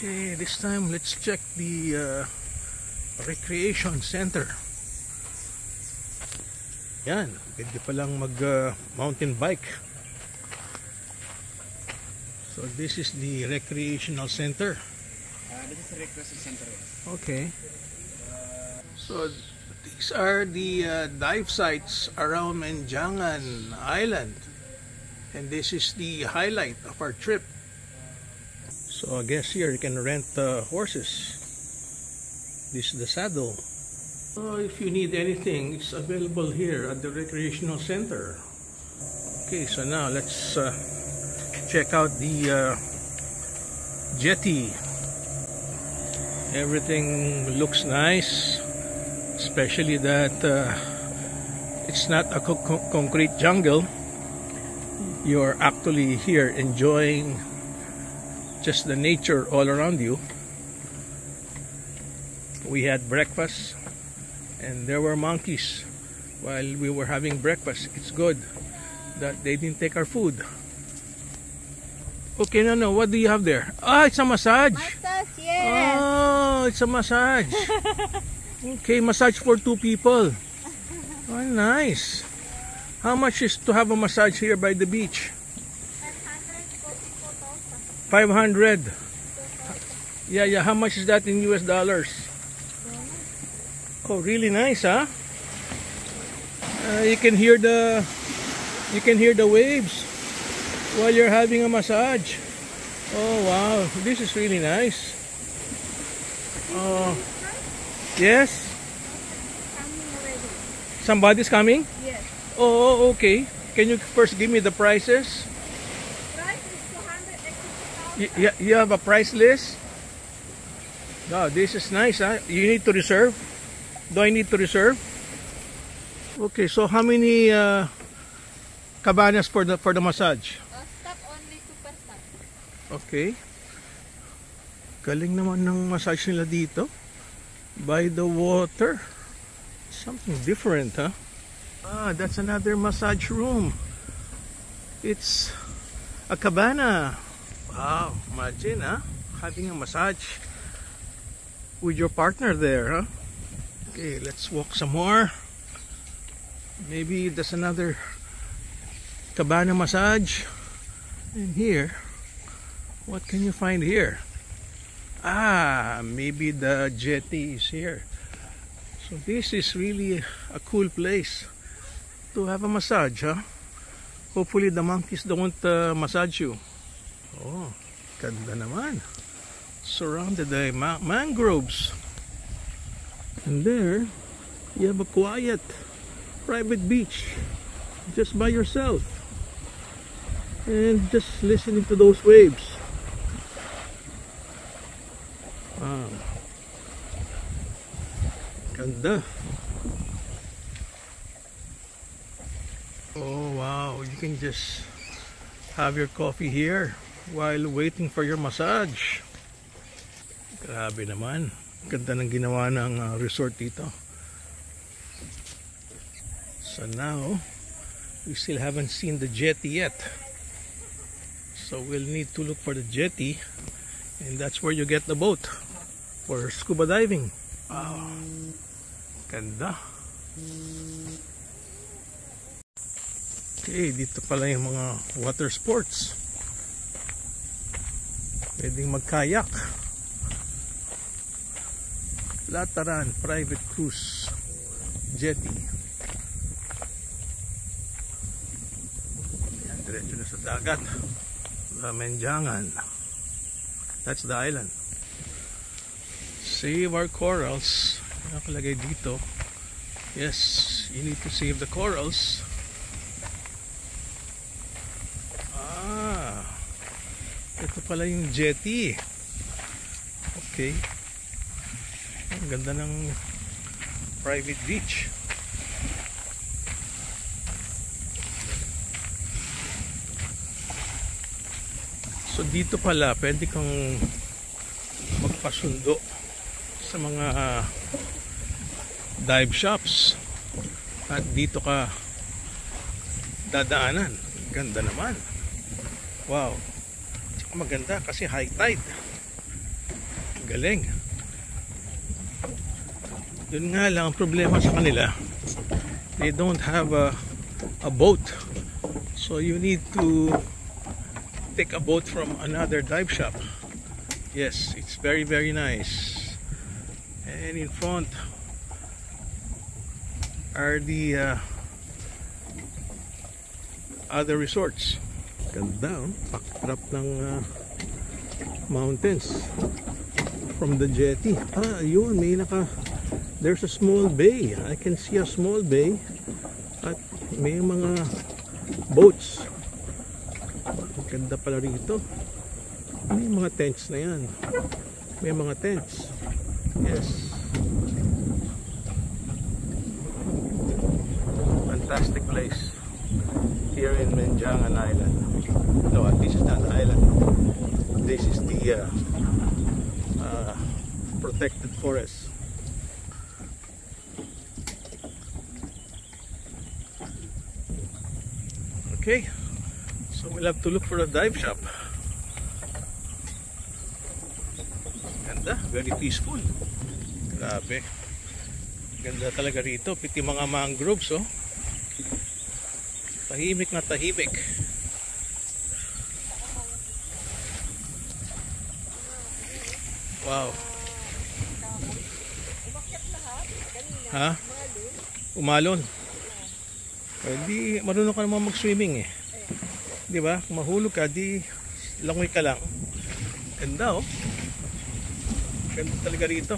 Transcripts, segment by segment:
Okay, this time let's check the recreation center. Yan, pwede palang mag mountain bike. So this is the recreational center. This is the recreation center. Okay. So these are the dive sites around Menjangan Island. And this is the highlight of our trip. So I guess here you can rent horses. This is the saddle. So if you need anything, it's available here at the recreational center. Okay, so now let's check out the jetty. Everything looks nice, especially that it's not a concrete jungle. You're actually here enjoying just the nature all around you. We had breakfast and there were monkeys while we were having breakfast. It's good that they didn't take our food. Okay, no, what do you have there? Ah, it's a massage. Massage, yes. Oh, it's a massage. Okay, massage for 2 people. Oh, nice. How much is to have a massage here by the beach? 500. Yeah. How much is that in US dollars? Oh, really nice, huh? You can hear the waves while you're having a massage. Oh wow, this is really nice. Oh, yes. Somebody's coming? Yes. Oh, okay. Can you first give me the prices? You have a price list? Oh, this is nice, huh? You need to reserve? Do I need to reserve? Okay, so how many cabanas for the massage? Stop only 2%. Okay. Galing naman ng massage nila dito. By the water. Something different, huh? Ah, that's another massage room. It's a cabana. Wow, imagine, huh? Having a massage with your partner there, huh? Okay, let's walk some more. Maybe there's another cabana massage. And here, what can you find here? Ah, maybe the jetty is here. So this is really a cool place to have a massage, huh? Hopefully the monkeys don't massage you. Oh, ganda naman. Surrounded by mangroves. And there, you have a quiet, private beach. Just by yourself. And just listening to those waves. Wow. Ganda. Oh wow, you can just have your coffee here while waiting for your massage. Grabe naman. Ganda ng ginawa ng resort dito. So now, we still haven't seen the jetty yet. So we'll need to look for the jetty. And that's where you get the boat for scuba diving. Wow. Ganda. Okay, dito pala yung mga water sports. Pwedeng mag-kayak. Lataran Private Cruise Jetty. Yan, diretso na sa dagat. Sa Menjangan. That's the island. Save our corals. Nakalagay dito. Yes, you need to save the corals. Ah, ito pala yung jetty. Okay. Ang ganda ng private beach. So dito pala pwede kang magpasundo sa mga dive shops at dito ka dadaanan. Ganda naman. Wow. Maganda kasi high tide. Galing. Yun nga lang ang problema sa kanila. They don't have a boat. So you need to take a boat from another dive shop. Yes, it's very, very nice. And in front are the other resorts. Ganda, oh. Backdrop ng mountains from the jetty. Yun, may there's a small bay. I can see a small bay at may mga boats. Ganda pala rito. May mga tents na yan. May mga tents. Yes. Fantastic place here in Menjangan Island. No, this is not island. This is the protected forest. Okay, so we'll have to look for a dive shop. Ganda, very peaceful. Grabe. Ganda talaga rito, piti mga mangroves, oh. Tahimik na tahimik. Wow. Ha? Umalon. Eh, di marunong ka naman mag-swimming eh. Di ba? Kung mahulog ka, di langoy ka lang. Ganda, oh. Ganda talaga rito.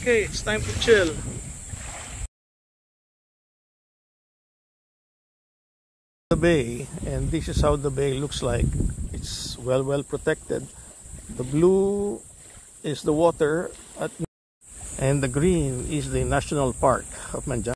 Okay, it's time to chill. The bay, and this is how the bay looks like. It's well protected. The blue is the water and the green is the national park of Menjangan.